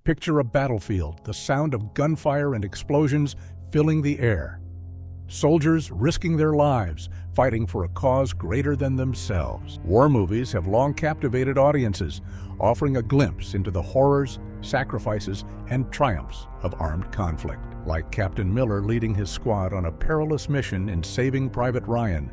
Picture a battlefield, the sound of gunfire and explosions filling the air. Soldiers risking their lives, fighting for a cause greater than themselves. War movies have long captivated audiences, offering a glimpse into the horrors, sacrifices, and triumphs of armed conflict. Like Captain Miller leading his squad on a perilous mission in Saving Private Ryan,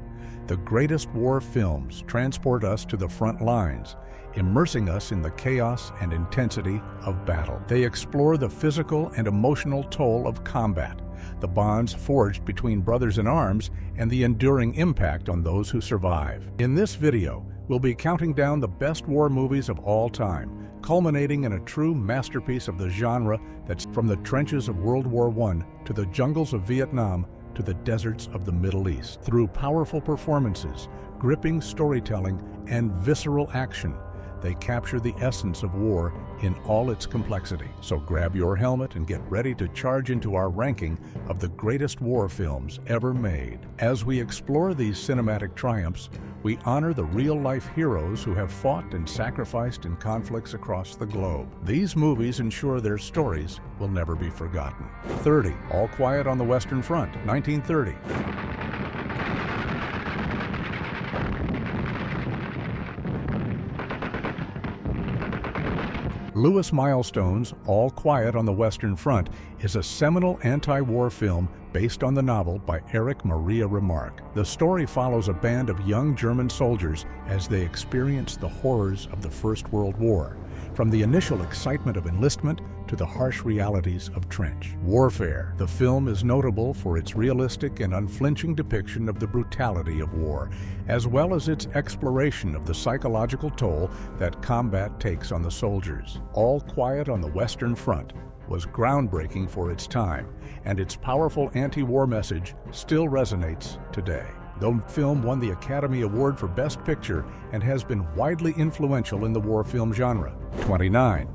the greatest war films transport us to the front lines, immersing us in the chaos and intensity of battle. They explore the physical and emotional toll of combat, the bonds forged between brothers in arms, and the enduring impact on those who survive. In this video, we'll be counting down the best war movies of all time, culminating in a true masterpiece of the genre that's from the trenches of World War I to the jungles of Vietnam to the deserts of the Middle East. Through powerful performances, gripping storytelling, and visceral action, they capture the essence of war in all its complexity. So grab your helmet and get ready to charge into our ranking of the greatest war films ever made. As we explore these cinematic triumphs, we honor the real-life heroes who have fought and sacrificed in conflicts across the globe. These movies ensure their stories will never be forgotten. 30. All Quiet on the Western Front, 1930. Louis Milestone's All Quiet on the Western Front is a seminal anti-war film based on the novel by Erich Maria Remarque. The story follows a band of young German soldiers as they experience the horrors of the First World War, from the initial excitement of enlistment to the harsh realities of trench warfare. The film is notable for its realistic and unflinching depiction of the brutality of war, as well as its exploration of the psychological toll that combat takes on the soldiers. All Quiet on the Western Front was groundbreaking for its time, and its powerful anti-war message still resonates today. The film won the Academy Award for Best Picture and has been widely influential in the war film genre. 29.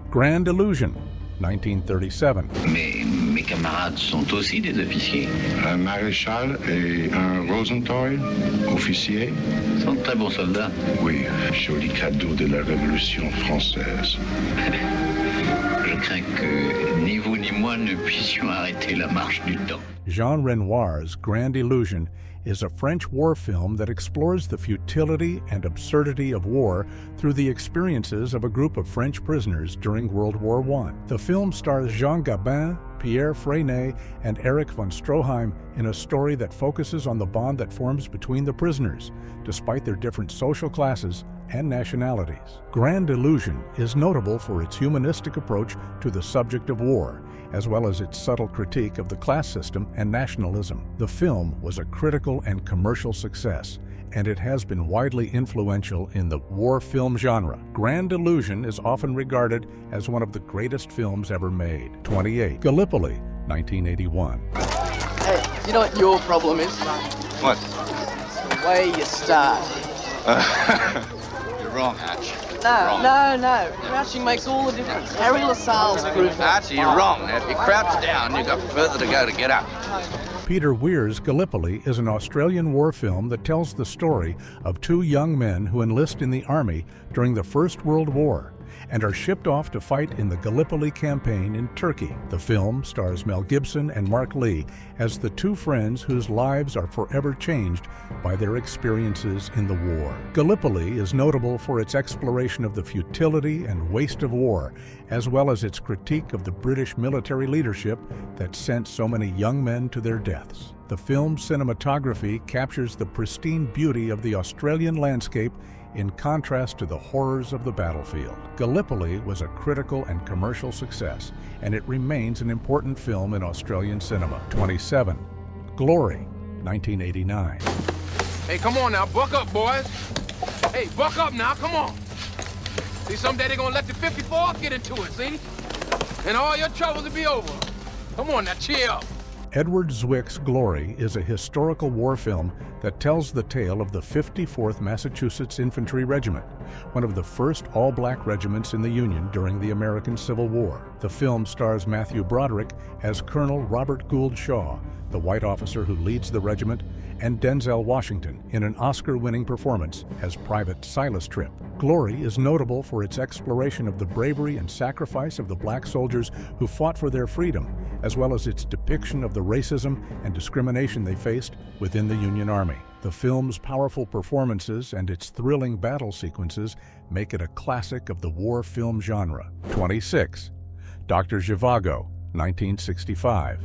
Grand Illusion, 1937. Mes camarades sont aussi des officiers. Un maréchal et un Rosenthal, officier. Sont de très bons soldats. Oui, joli cadeau de la Révolution française. Je crains que ni vous ni moi ne puissions arrêter la marche du temps. Jean Renoir's Grand Illusion is a French war film that explores the futility and absurdity of war through the experiences of a group of French prisoners during World War I. The film stars Jean Gabin, Pierre Freinet, and Erich von Stroheim in a story that focuses on the bond that forms between the prisoners, despite their different social classes and nationalities. Grand Illusion is notable for its humanistic approach to the subject of war, as well as its subtle critique of the class system and nationalism. The film was a critical and commercial success, and it has been widely influential in the war film genre. Grand Illusion is often regarded as one of the greatest films ever made. 28. Gallipoli, 1981. Hey, you know what your problem is? What? The way you start. You're wrong, Hatch. No. Crouching makes all the difference. Harry LaSalle's proof. Hatch, you're wrong. If you crouch down, you've got further to go to get up. Peter Weir's Gallipoli is an Australian war film that tells the story of two young men who enlist in the army during the First World War and are shipped off to fight in the Gallipoli campaign in Turkey. The film stars Mel Gibson and Mark Lee as the two friends whose lives are forever changed by their experiences in the war. Gallipoli is notable for its exploration of the futility and waste of war, as well as its critique of the British military leadership that sent so many young men to their deaths. The film's cinematography captures the pristine beauty of the Australian landscape in contrast to the horrors of the battlefield. Gallipoli was a critical and commercial success, and it remains an important film in Australian cinema. 27. Glory, 1989. Hey, come on now, buck up, boys. Hey, buck up now, come on. See, someday they're gonna let the 54th get into it, see? And all your troubles will be over. Come on now, chill. Edward Zwick's Glory is a historical war film that tells the tale of the 54th Massachusetts Infantry Regiment, one of the first all-black regiments in the Union during the American Civil War. The film stars Matthew Broderick as Colonel Robert Gould Shaw, the white officer who leads the regiment, and Denzel Washington in an Oscar-winning performance as Private Silas Tripp. Glory is notable for its exploration of the bravery and sacrifice of the black soldiers who fought for their freedom, as well as its depiction of the racism and discrimination they faced within the Union Army. The film's powerful performances and its thrilling battle sequences make it a classic of the war film genre. 26. Dr. Zhivago, 1965.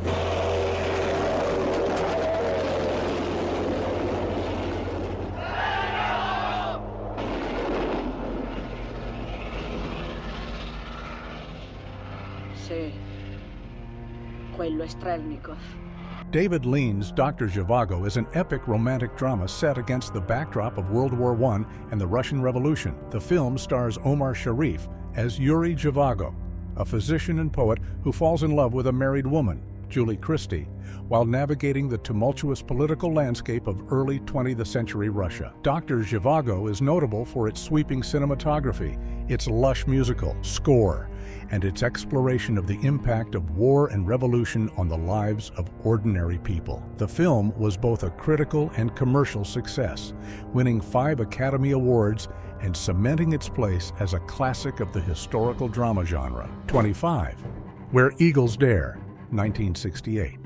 David Lean's Dr. Zhivago is an epic romantic drama set against the backdrop of World War I and the Russian Revolution. The film stars Omar Sharif as Yuri Zhivago, a physician and poet who falls in love with a married woman, Julie Christie, while navigating the tumultuous political landscape of early 20th century Russia. Dr. Zhivago is notable for its sweeping cinematography, its lush musical score, and its exploration of the impact of war and revolution on the lives of ordinary people. The film was both a critical and commercial success, winning 5 Academy Awards and cementing its place as a classic of the historical drama genre. 25. Where Eagles Dare, 1968.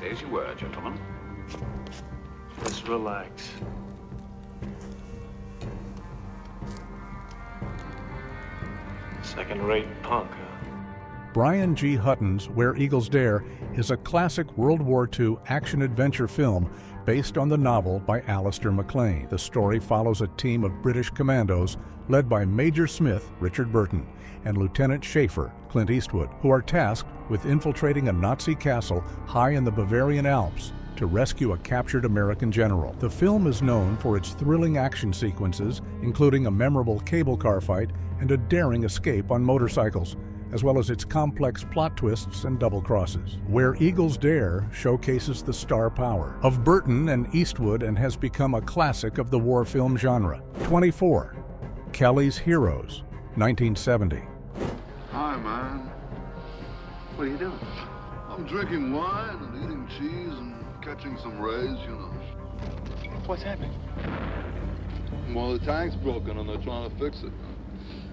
There's your word, gentlemen. Just relax. Second-rate punk, huh? Brian G. Hutton's Where Eagles Dare is a classic World War II action-adventure film based on the novel by Alistair MacLean. The story follows a team of British commandos led by Major Smith, Richard Burton, and Lieutenant Schaefer, Clint Eastwood, who are tasked with infiltrating a Nazi castle high in the Bavarian Alps to rescue a captured American general. The film is known for its thrilling action sequences, including a memorable cable car fight and a daring escape on motorcycles, as well as its complex plot twists and double crosses. Where Eagles Dare showcases the star power of Burton and Eastwood and has become a classic of the war film genre. 24. Kelly's Heroes, 1970. Hi, man. What are you doing? I'm drinking wine and eating cheese and catching some rays, you know. What's happening? Well, the tank's broken and they're trying to fix it.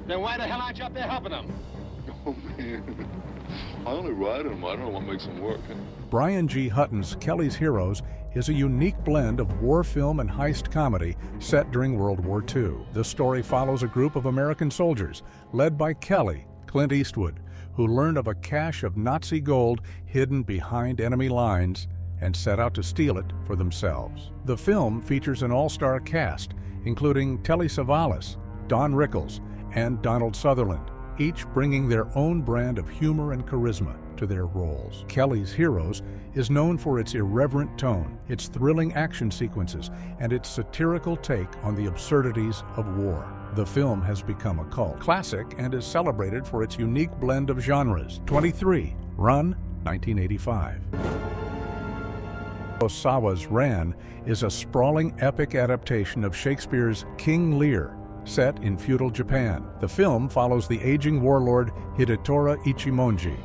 Then why the hell aren't you up there helping them? Oh, man. I only ride them. I don't know what makes them work. Brian G. Hutton's Kelly's Heroes is a unique blend of war film and heist comedy set during World War II. The story follows a group of American soldiers led by Kelly, Clint Eastwood, who learn of a cache of Nazi gold hidden behind enemy lines and set out to steal it for themselves. The film features an all-star cast, including Telly Savalas, Don Rickles, and Donald Sutherland, each bringing their own brand of humor and charisma to their roles. Kelly's Heroes is known for its irreverent tone, its thrilling action sequences, and its satirical take on the absurdities of war. The film has become a cult classic and is celebrated for its unique blend of genres. 23. Run, 1985. Kurosawa's Ran is a sprawling epic adaptation of Shakespeare's King Lear, set in feudal Japan. The film follows the aging warlord Hidetora Ichimonji,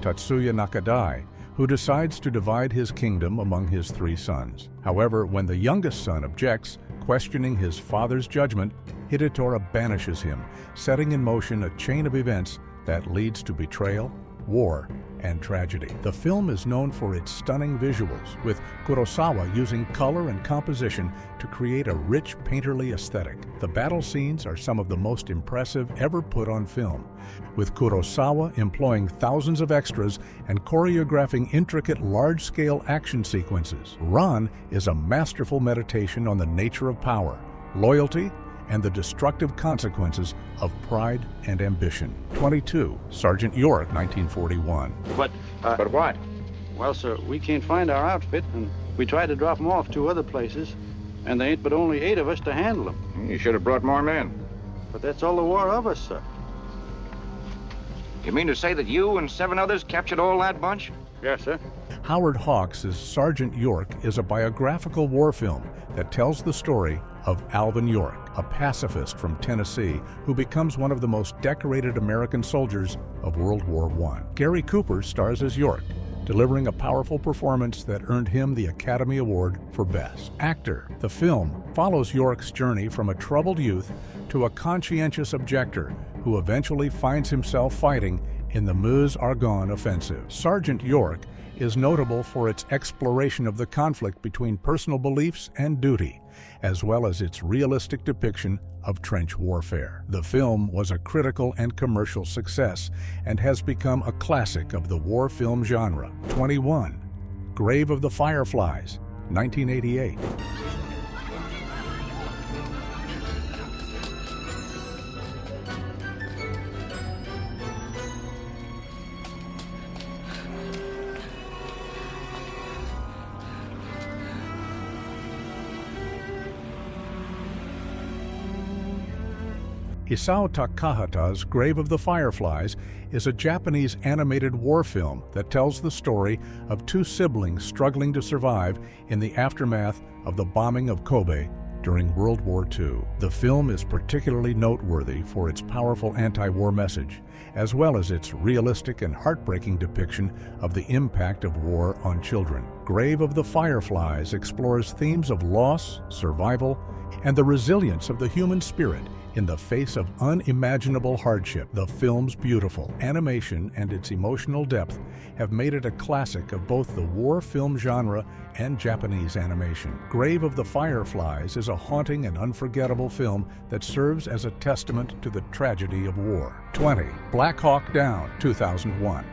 Tatsuya Nakadai, who decides to divide his kingdom among his 3 sons. However, when the youngest son objects, questioning his father's judgment, Hidetora banishes him, setting in motion a chain of events that leads to betrayal, war, and tragedy. The film is known for its stunning visuals, with Kurosawa using color and composition to create a rich, painterly aesthetic. The battle scenes are some of the most impressive ever put on film, with Kurosawa employing thousands of extras and choreographing intricate, large-scale action sequences. Ran is a masterful meditation on the nature of power, loyalty, and the destructive consequences of pride and ambition. 22. Sergeant York, 1941. But what? Well, sir, we can't find our outfit, and we tried to drop them off 2 other places, and there ain't but only 8 of us to handle them. You should have brought more men. But that's all there were of us, sir. You mean to say that you and 7 others captured all that bunch? Yes, sir. Howard Hawks' Sergeant York is a biographical war film that tells the story of Alvin York, a pacifist from Tennessee who becomes one of the most decorated American soldiers of World War I. Gary Cooper stars as York, delivering a powerful performance that earned him the Academy Award for Best Actor. The film follows York's journey from a troubled youth to a conscientious objector who eventually finds himself fighting in the Meuse-Argonne offensive. Sergeant York is notable for its exploration of the conflict between personal beliefs and duty, as well as its realistic depiction of trench warfare. The film was a critical and commercial success and has become a classic of the war film genre. 21. Grave of the Fireflies, 1988. Isao Takahata's Grave of the Fireflies is a Japanese animated war film that tells the story of 2 siblings struggling to survive in the aftermath of the bombing of Kobe during World War II. The film is particularly noteworthy for its powerful anti-war message, as well as its realistic and heartbreaking depiction of the impact of war on children. Grave of the Fireflies explores themes of loss, survival, and the resilience of the human spirit in the face of unimaginable hardship. The film's beautiful animation and its emotional depth have made it a classic of both the war film genre and Japanese animation. Grave of the Fireflies is a haunting and unforgettable film that serves as a testament to the tragedy of war. 20. Black Hawk Down, 2001.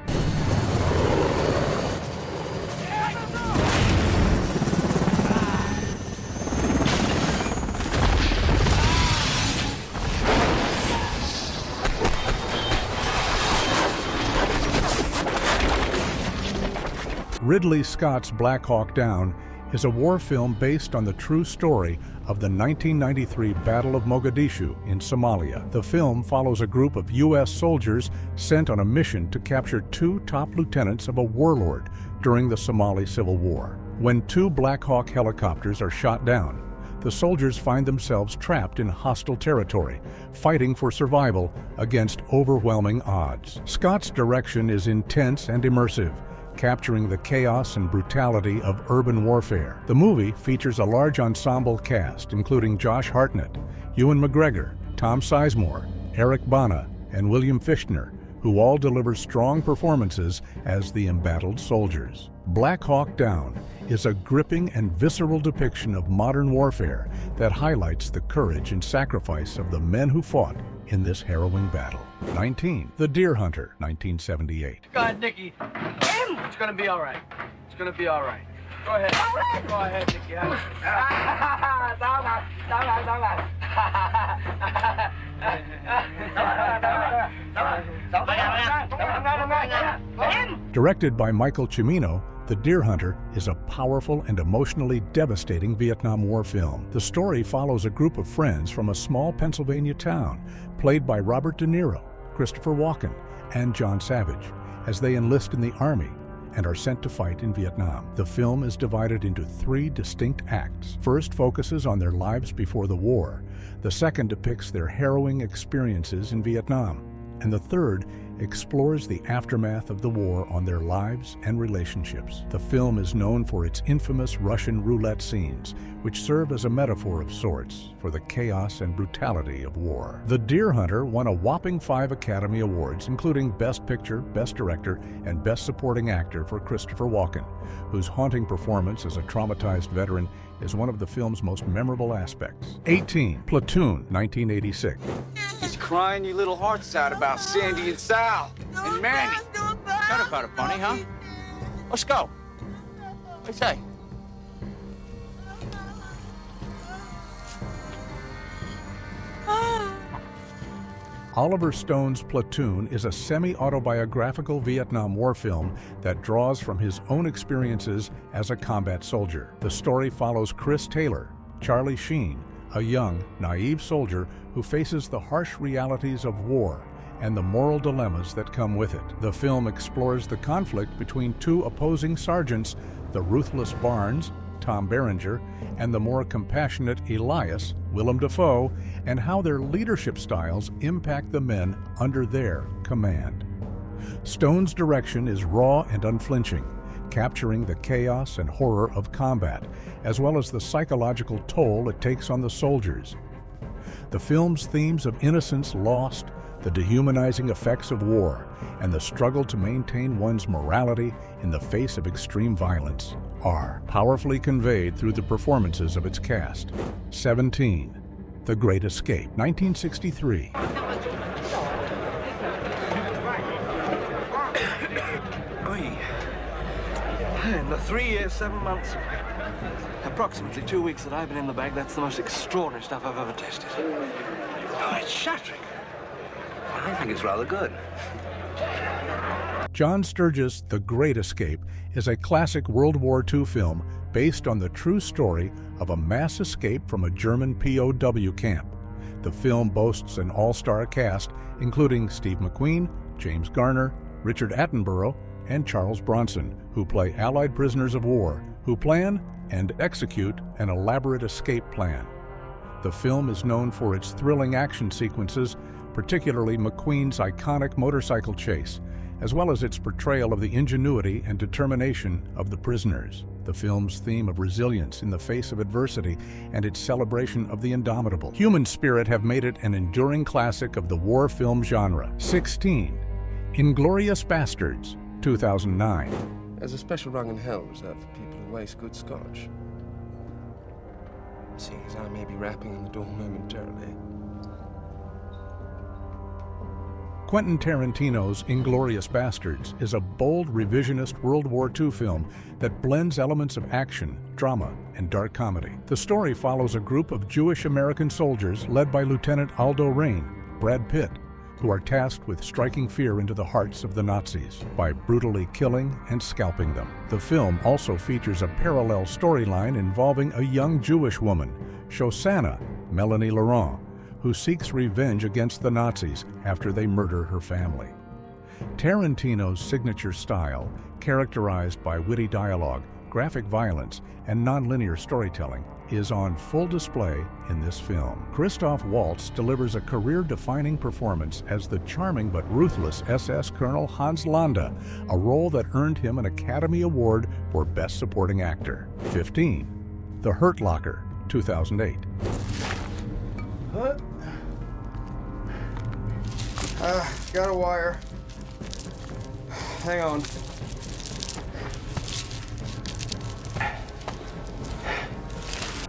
Ridley Scott's Black Hawk Down is a war film based on the true story of the 1993 Battle of Mogadishu in Somalia. The film follows a group of U.S. soldiers sent on a mission to capture 2 top lieutenants of a warlord during the Somali Civil War. When 2 Black Hawk helicopters are shot down, the soldiers find themselves trapped in hostile territory, fighting for survival against overwhelming odds. Scott's direction is intense and immersive, capturing the chaos and brutality of urban warfare. The movie features a large ensemble cast, including Josh Hartnett, Ewan McGregor, Tom Sizemore, Eric Bana, and William Fichtner, who all deliver strong performances as the embattled soldiers. Black Hawk Down is a gripping and visceral depiction of modern warfare that highlights the courage and sacrifice of the men who fought in this harrowing battle. 19. The Deer Hunter, 1978. God, Nicky. It's gonna be all right. It's gonna be all right. Go ahead. Go ahead, Nicky. Directed by Michael Cimino, The Deer Hunter is a powerful and emotionally devastating Vietnam War film. The story follows a group of friends from a small Pennsylvania town, played by Robert De Niro, Christopher Walken, and John Savage, as they enlist in the Army and are sent to fight in Vietnam. The film is divided into 3 distinct acts. First focuses on their lives before the war. The second depicts their harrowing experiences in Vietnam. And the third explores the aftermath of the war on their lives and relationships. The film is known for its infamous Russian roulette scenes, which serve as a metaphor of sorts for the chaos and brutality of war. The Deer Hunter won a whopping 5 Academy Awards, including Best Picture, Best Director, and Best Supporting Actor for Christopher Walken, whose haunting performance as a traumatized veteran is one of the film's most memorable aspects. 18. Platoon, 1986. He's crying you little hearts out about Sandy and Sal and Manny. Kind of funny, huh? Let's go. What do you say? Oliver Stone's Platoon is a semi-autobiographical Vietnam War film that draws from his own experiences as a combat soldier. The story follows Chris Taylor, Charlie Sheen, a young, naive soldier who faces the harsh realities of war and the moral dilemmas that come with it. The film explores the conflict between two opposing sergeants, the ruthless Barnes, Tom Berenger, and the more compassionate Elias, Willem Dafoe, and how their leadership styles impact the men under their command. Stone's direction is raw and unflinching, capturing the chaos and horror of combat, as well as the psychological toll it takes on the soldiers. The film's themes of innocence lost, the dehumanizing effects of war, and the struggle to maintain one's morality in the face of extreme violence are powerfully conveyed through the performances of its cast. 17. The Great Escape, 1963. In the 3 years, 7 months, approximately 2 weeks that I've been in the bag, that's the most extraordinary stuff I've ever tasted. Oh, it's shattering. I think it's rather good. John Sturges' The Great Escape is a classic World War II film based on the true story of a mass escape from a German POW camp. The film boasts an all-star cast, including Steve McQueen, James Garner, Richard Attenborough, and Charles Bronson, who play Allied prisoners of war who plan and execute an elaborate escape plan. The film is known for its thrilling action sequences, particularly McQueen's iconic motorcycle chase, as well as its portrayal of the ingenuity and determination of the prisoners. The film's theme of resilience in the face of adversity and its celebration of the indomitable human spirit have made it an enduring classic of the war film genre. 16. Inglourious Basterds, 2009. There's a special rung in hell reserved for people who waste good scotch. Seeing as I may be rapping on the door momentarily. Quentin Tarantino's Inglourious Basterds is a bold revisionist World War II film that blends elements of action, drama, and dark comedy. The story follows a group of Jewish American soldiers led by Lieutenant Aldo Raine, Brad Pitt, who are tasked with striking fear into the hearts of the Nazis by brutally killing and scalping them. The film also features a parallel storyline involving a young Jewish woman, Shosanna Melanie Laurent, who seeks revenge against the Nazis after they murder her family. Tarantino's signature style, characterized by witty dialogue, graphic violence, and nonlinear storytelling, is on full display in this film. Christoph Waltz delivers a career-defining performance as the charming but ruthless SS Colonel Hans Landa, a role that earned him an Academy Award for Best Supporting Actor. 15. The Hurt Locker, 2008. What? Got a wire. Hang on.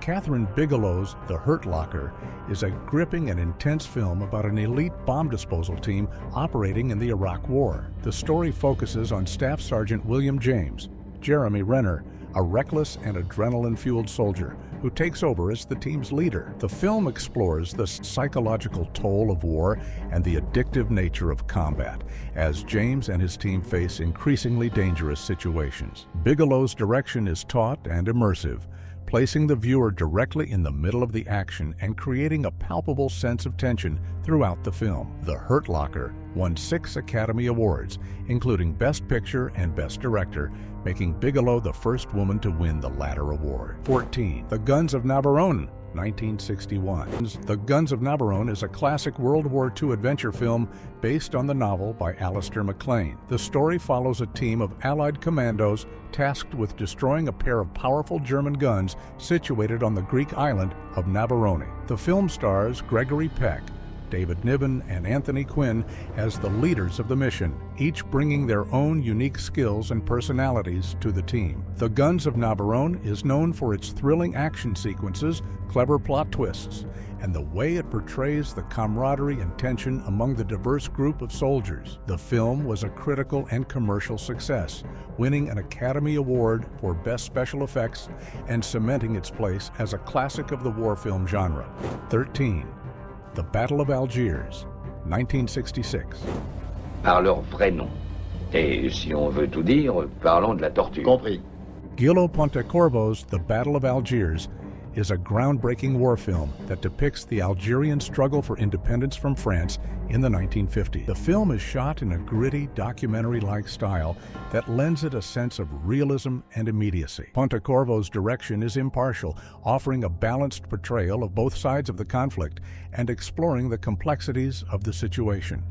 Catherine Bigelow's The Hurt Locker is a gripping and intense film about an elite bomb disposal team operating in the Iraq War. The story focuses on Staff Sergeant William James, Jeremy Renner, a reckless and adrenaline-fueled soldier who takes over as the team's leader. The film explores the psychological toll of war and the addictive nature of combat as James and his team face increasingly dangerous situations. Bigelow's direction is taut and immersive, placing the viewer directly in the middle of the action and creating a palpable sense of tension throughout the film. The Hurt Locker won 6 Academy Awards, including Best Picture and Best Director, making Bigelow the first woman to win the latter award. 14. The Guns of Navarone, 1961. The Guns of Navarone is a classic World War II adventure film based on the novel by Alistair MacLean. The story follows a team of Allied commandos tasked with destroying a pair of powerful German guns situated on the Greek island of Navarone. The film stars Gregory Peck, David Niven, and Anthony Quinn as the leaders of the mission, each bringing their own unique skills and personalities to the team. The Guns of Navarone is known for its thrilling action sequences, clever plot twists, and the way it portrays the camaraderie and tension among the diverse group of soldiers. The film was a critical and commercial success, winning an Academy Award for Best Special Effects and cementing its place as a classic of the war film genre. 13. The Battle of Algiers, 1966. Par leur vrai nom. Et si on veut tout dire, parlons de la torture. Compris. Gillo Pontecorvo's The Battle of Algiers is a groundbreaking war film that depicts the Algerian struggle for independence from France in the 1950s. The film is shot in a gritty, documentary-like style that lends it a sense of realism and immediacy. Pontecorvo's direction is impartial, offering a balanced portrayal of both sides of the conflict and exploring the complexities of the situation.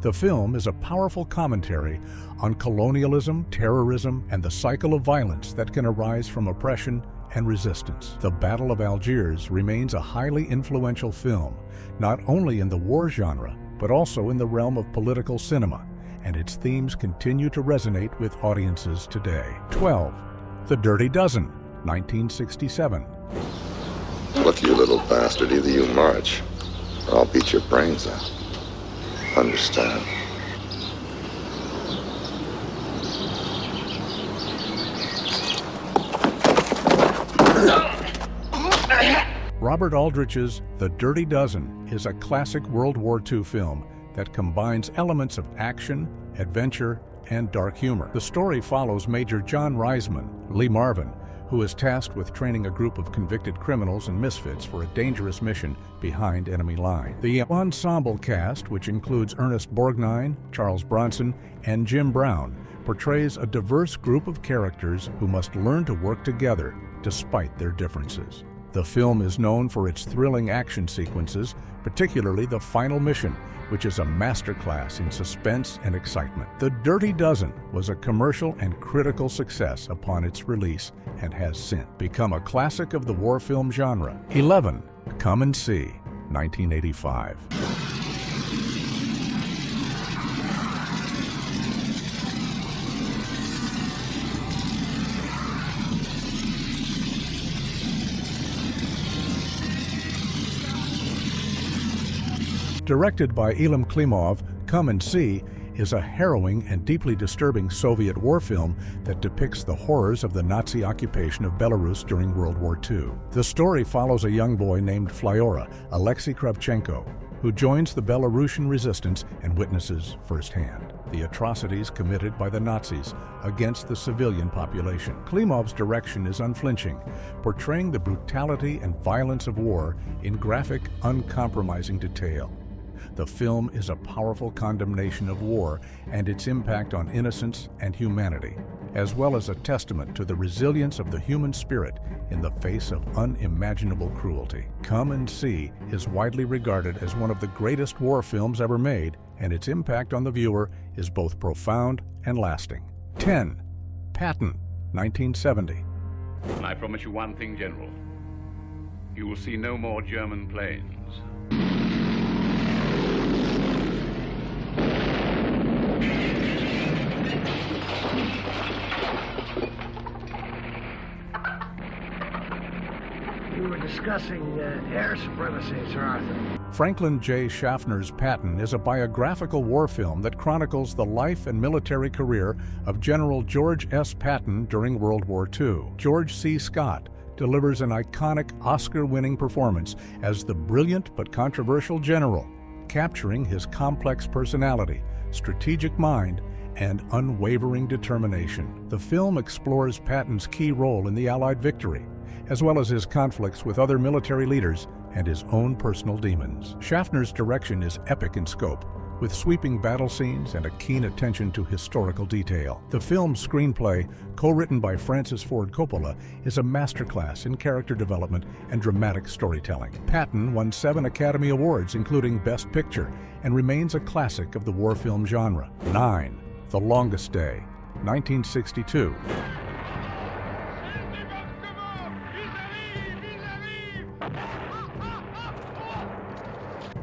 The film is a powerful commentary on colonialism, terrorism, and the cycle of violence that can arise from oppression and resistance. The Battle of Algiers remains a highly influential film, not only in the war genre, but also in the realm of political cinema, and its themes continue to resonate with audiences today. 12. The Dirty Dozen, 1967. Look, you little bastard, either you march, or I'll beat your brains out. Understand? Robert Aldrich's The Dirty Dozen is a classic World War II film that combines elements of action, adventure, and dark humor. The story follows Major John Reisman, Lee Marvin, who is tasked with training a group of convicted criminals and misfits for a dangerous mission behind enemy lines. The ensemble cast, which includes Ernest Borgnine, Charles Bronson, and Jim Brown, portrays a diverse group of characters who must learn to work together despite their differences. The film is known for its thrilling action sequences, particularly the final mission, which is a masterclass in suspense and excitement. The Dirty Dozen was a commercial and critical success upon its release and has since become a classic of the war film genre. 11. Come and See, 1985. Directed by Ilham Klimov, Come and See is a harrowing and deeply disturbing Soviet war film that depicts the horrors of the Nazi occupation of Belarus during World War II. The story follows a young boy named Flyora, Alexei Kravchenko, who joins the Belarusian resistance and witnesses firsthand the atrocities committed by the Nazis against the civilian population. Klimov's direction is unflinching, portraying the brutality and violence of war in graphic, uncompromising detail. The film is a powerful condemnation of war and its impact on innocence and humanity, as well as a testament to the resilience of the human spirit in the face of unimaginable cruelty. Come and See is widely regarded as one of the greatest war films ever made, and its impact on the viewer is both profound and lasting. 10. Patton, 1970. I promise you one thing, General. You will see no more German planes. We were discussing air supremacy, Sir Arthur. Franklin J. Schaffner's Patton is a biographical war film that chronicles the life and military career of General George S. Patton during World War II. George C. Scott delivers an iconic Oscar-winning performance as the brilliant but controversial general, capturing his complex personality, strategic mind, and unwavering determination. The film explores Patton's key role in the Allied victory, as well as his conflicts with other military leaders and his own personal demons. Schaffner's direction is epic in scope, with sweeping battle scenes and a keen attention to historical detail. The film's screenplay, co-written by Francis Ford Coppola, is a masterclass in character development and dramatic storytelling. Patton won 7 Academy Awards, including Best Picture, and remains a classic of the war film genre. 9. The Longest Day, 1962.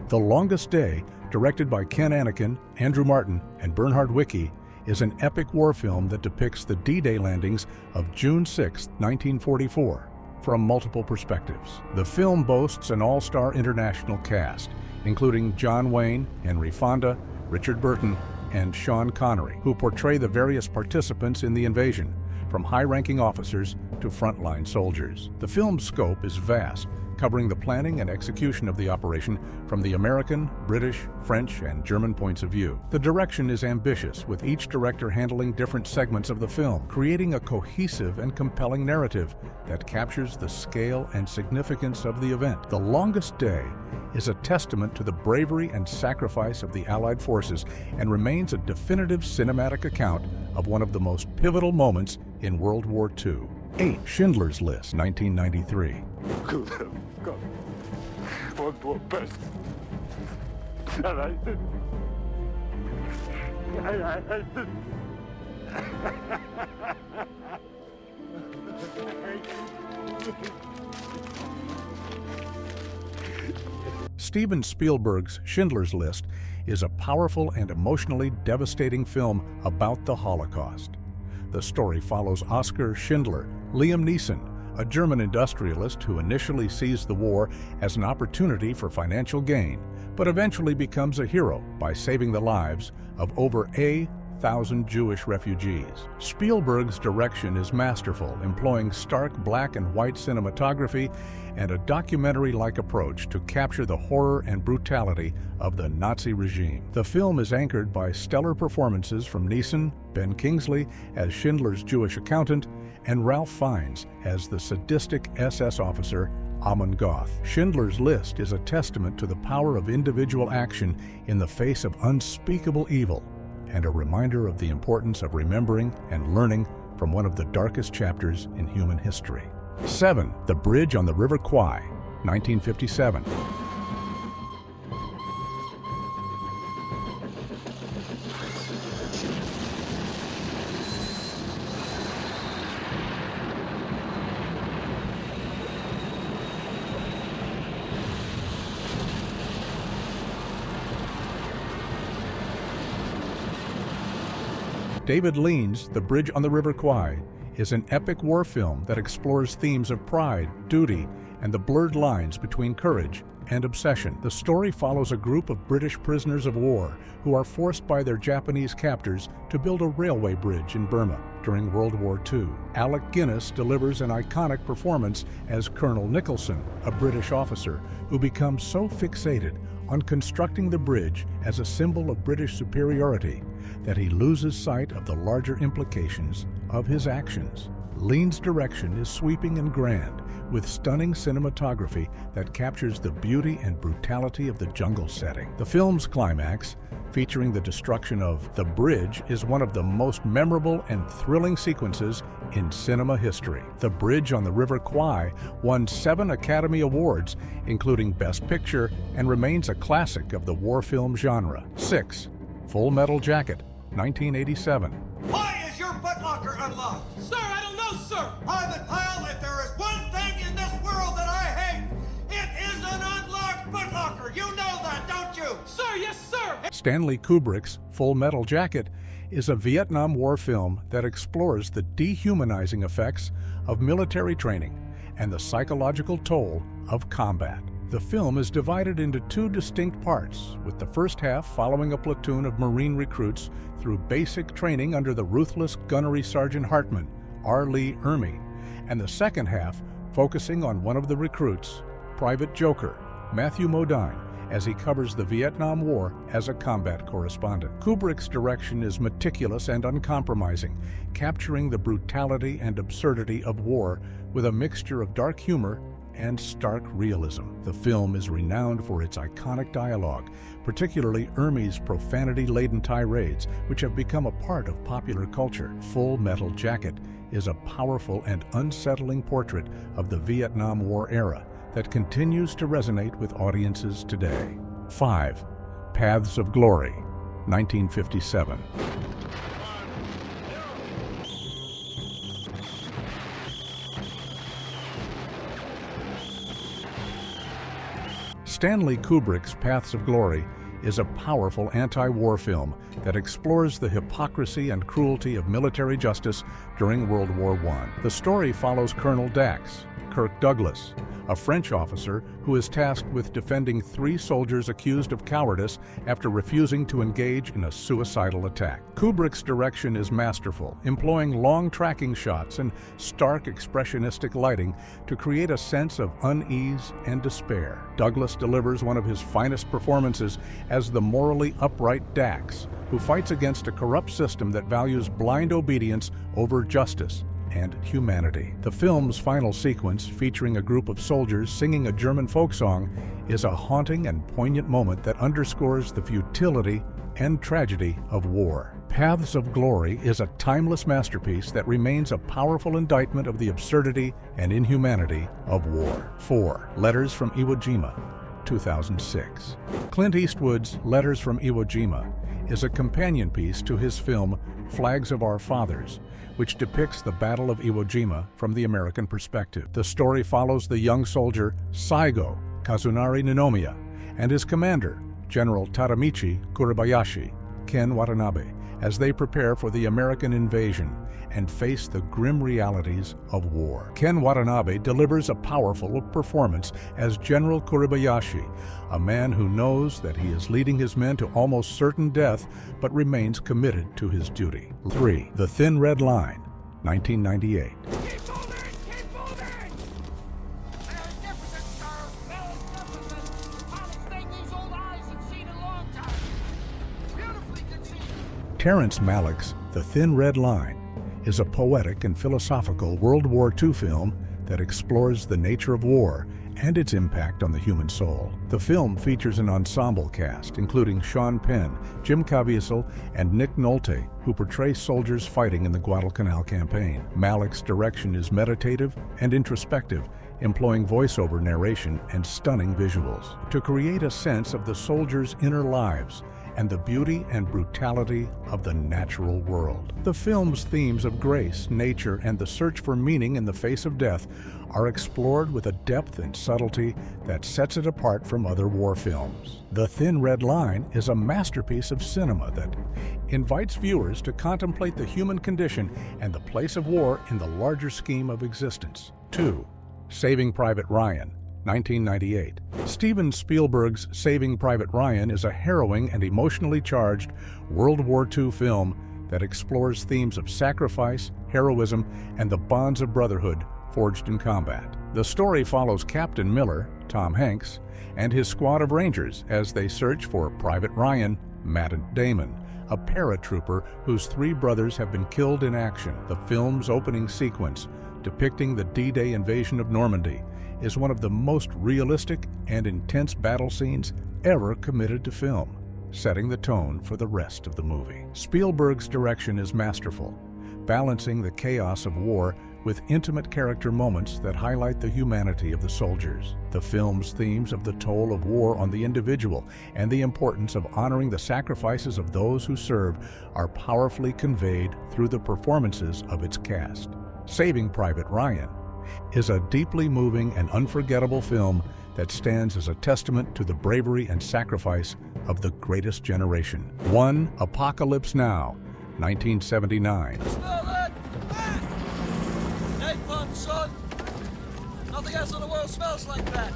The Longest Day, directed by Ken Anakin, Andrew Martin, and Bernhard Wicki, is an epic war film that depicts the D-Day landings of June 6, 1944, from multiple perspectives. The film boasts an all-star international cast, including John Wayne, Henry Fonda, Richard Burton, and Sean Connery, who portray the various participants in the invasion, from high-ranking officers to frontline soldiers. The film's scope is vast, covering the planning and execution of the operation from the American, British, French, and German points of view. The direction is ambitious, with each director handling different segments of the film, creating a cohesive and compelling narrative that captures the scale and significance of the event. The Longest Day is a testament to the bravery and sacrifice of the Allied forces and remains a definitive cinematic account of one of the most pivotal moments in World War II. 8. Schindler's List, 1993. Could have got one more person. And I didn't. I didn't. Steven Spielberg's Schindler's List is a powerful and emotionally devastating film about the Holocaust. The story follows Oskar Schindler, Liam Neeson, a German industrialist who initially sees the war as an opportunity for financial gain, but eventually becomes a hero by saving the lives of over 1,000 Jewish refugees. Spielberg's direction is masterful, employing stark black and white cinematography and a documentary-like approach to capture the horror and brutality of the Nazi regime. The film is anchored by stellar performances from Neeson, Ben Kingsley as Schindler's Jewish accountant, and Ralph Fiennes as the sadistic SS officer Amon Goth. Schindler's List is a testament to the power of individual action in the face of unspeakable evil, and a reminder of the importance of remembering and learning from one of the darkest chapters in human history. 7. The Bridge on the River Kwai, 1957. David Lean's The Bridge on the River Kwai is an epic war film that explores themes of pride, duty, and the blurred lines between courage and obsession. The story follows a group of British prisoners of war who are forced by their Japanese captors to build a railway bridge in Burma during World War II. Alec Guinness delivers an iconic performance as Colonel Nicholson, a British officer who becomes so fixated on constructing the bridge as a symbol of British superiority that he loses sight of the larger implications of his actions. Lean's direction is sweeping and grand, with stunning cinematography that captures the beauty and brutality of the jungle setting. The film's climax, featuring the destruction of the bridge, is one of the most memorable and thrilling sequences in cinema history. The Bridge on the River Kwai won 7 Academy Awards, including Best Picture, and remains a classic of the war film genre. 6. Full Metal Jacket, 1987. Why is your footlocker unlocked? Sir, I don't know, sir. Private Pile, if there is one thing in this world that I hate, it is an unlocked footlocker. You know that, don't you? Sir, yes, sir. Stanley Kubrick's Full Metal Jacket is a Vietnam War film that explores the dehumanizing effects of military training and the psychological toll of combat. The film is divided into 2 distinct parts, with the first half following a platoon of Marine recruits through basic training under the ruthless gunnery Sergeant Hartman, R. Lee Ermey, and the second half focusing on one of the recruits, Private Joker, Matthew Modine, as he covers the Vietnam War as a combat correspondent. Kubrick's direction is meticulous and uncompromising, capturing the brutality and absurdity of war with a mixture of dark humor and stark realism. The film is renowned for its iconic dialogue, particularly Ermey's profanity-laden tirades, which have become a part of popular culture. Full Metal Jacket is a powerful and unsettling portrait of the Vietnam War era that continues to resonate with audiences today. 5. Paths of Glory, 1957. Stanley Kubrick's Paths of Glory is a powerful anti-war film that explores the hypocrisy and cruelty of military justice during World War I. The story follows Colonel Dax, Kirk Douglas, a French officer who is tasked with defending 3 soldiers accused of cowardice after refusing to engage in a suicidal attack. Kubrick's direction is masterful, employing long tracking shots and stark expressionistic lighting to create a sense of unease and despair. Douglas delivers one of his finest performances as the morally upright Dax, who fights against a corrupt system that values blind obedience over justice and humanity. The film's final sequence, featuring a group of soldiers singing a German folk song, is a haunting and poignant moment that underscores the futility and tragedy of war. Paths of Glory is a timeless masterpiece that remains a powerful indictment of the absurdity and inhumanity of war. 4. Letters from Iwo Jima, 2006. Clint Eastwood's Letters from Iwo Jima is a companion piece to his film Flags of Our Fathers, which depicts the Battle of Iwo Jima from the American perspective. The story follows the young soldier Saigo Kazunari Ninomiya and his commander, General Tadamichi Kuribayashi, Ken Watanabe, as they prepare for the American invasion and face the grim realities of war. Ken Watanabe delivers a powerful performance as General Kuribayashi, a man who knows that he is leading his men to almost certain death but remains committed to his duty. 3. The Thin Red Line, 1998. Terrence Malick's The Thin Red Line is a poetic and philosophical World War II film that explores the nature of war and its impact on the human soul. The film features an ensemble cast, including Sean Penn, Jim Caviezel, and Nick Nolte, who portray soldiers fighting in the Guadalcanal campaign. Malick's direction is meditative and introspective, employing voiceover narration and stunning visuals to create a sense of the soldiers' inner lives and the beauty and brutality of the natural world. The film's themes of grace, nature, and the search for meaning in the face of death are explored with a depth and subtlety that sets it apart from other war films. The Thin Red Line is a masterpiece of cinema that invites viewers to contemplate the human condition and the place of war in the larger scheme of existence. 2. Saving Private Ryan, 1998. Steven Spielberg's Saving Private Ryan is a harrowing and emotionally charged World War II film that explores themes of sacrifice, heroism, and the bonds of brotherhood forged in combat. The story follows Captain Miller, Tom Hanks, and his squad of Rangers as they search for Private Ryan, Matt Damon, a paratrooper whose 3 brothers have been killed in action. The film's opening sequence, depicting the D-Day invasion of Normandy, is one of the most realistic and intense battle scenes ever committed to film, setting the tone for the rest of the movie. Spielberg's direction is masterful, balancing the chaos of war with intimate character moments that highlight the humanity of the soldiers. The film's themes of the toll of war on the individual and the importance of honoring the sacrifices of those who serve are powerfully conveyed through the performances of its cast. Saving Private Ryan is a deeply moving and unforgettable film that stands as a testament to the bravery and sacrifice of the greatest generation. 1. Apocalypse Now, 1979. Smell that? Napalm, son! Nothing else in the world smells like that.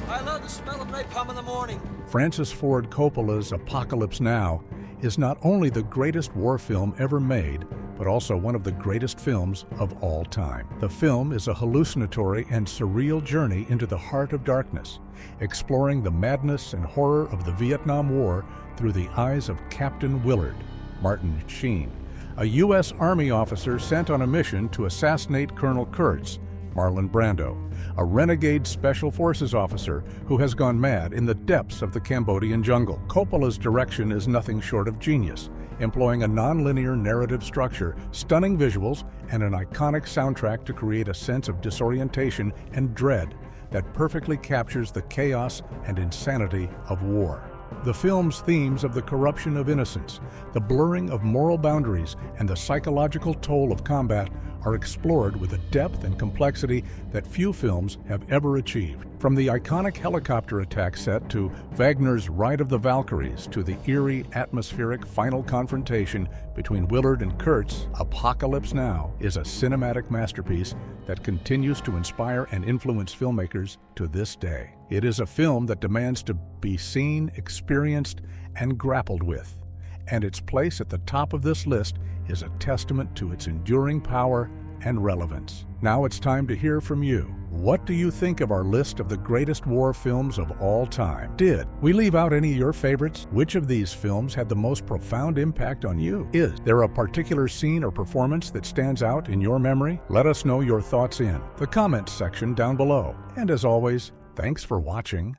I love the smell of napalm in the morning. Francis Ford Coppola's Apocalypse Now is not only the greatest war film ever made, but also one of the greatest films of all time. The film is a hallucinatory and surreal journey into the heart of darkness, exploring the madness and horror of the Vietnam War through the eyes of Captain Willard, Martin Sheen, a U.S. Army officer sent on a mission to assassinate Colonel Kurtz, Marlon Brando, a renegade Special Forces officer who has gone mad in the depths of the Cambodian jungle. Coppola's direction is nothing short of genius, employing a non-linear narrative structure, stunning visuals, and an iconic soundtrack to create a sense of disorientation and dread that perfectly captures the chaos and insanity of war. The film's themes of the corruption of innocence, the blurring of moral boundaries, and the psychological toll of combat are explored with a depth and complexity that few films have ever achieved. From the iconic helicopter attack set to Wagner's Ride of the Valkyries to the eerie, atmospheric final confrontation between Willard and Kurtz, Apocalypse Now is a cinematic masterpiece that continues to inspire and influence filmmakers to this day. It is a film that demands to be seen, experienced, and grappled with, and its place at the top of this list is a testament to its enduring power and relevance. Now it's time to hear from you. What do you think of our list of the greatest war films of all time? Did we leave out any of your favorites? Which of these films had the most profound impact on you? Is there a particular scene or performance that stands out in your memory? Let us know your thoughts in the comments section down below. And as always, thanks for watching.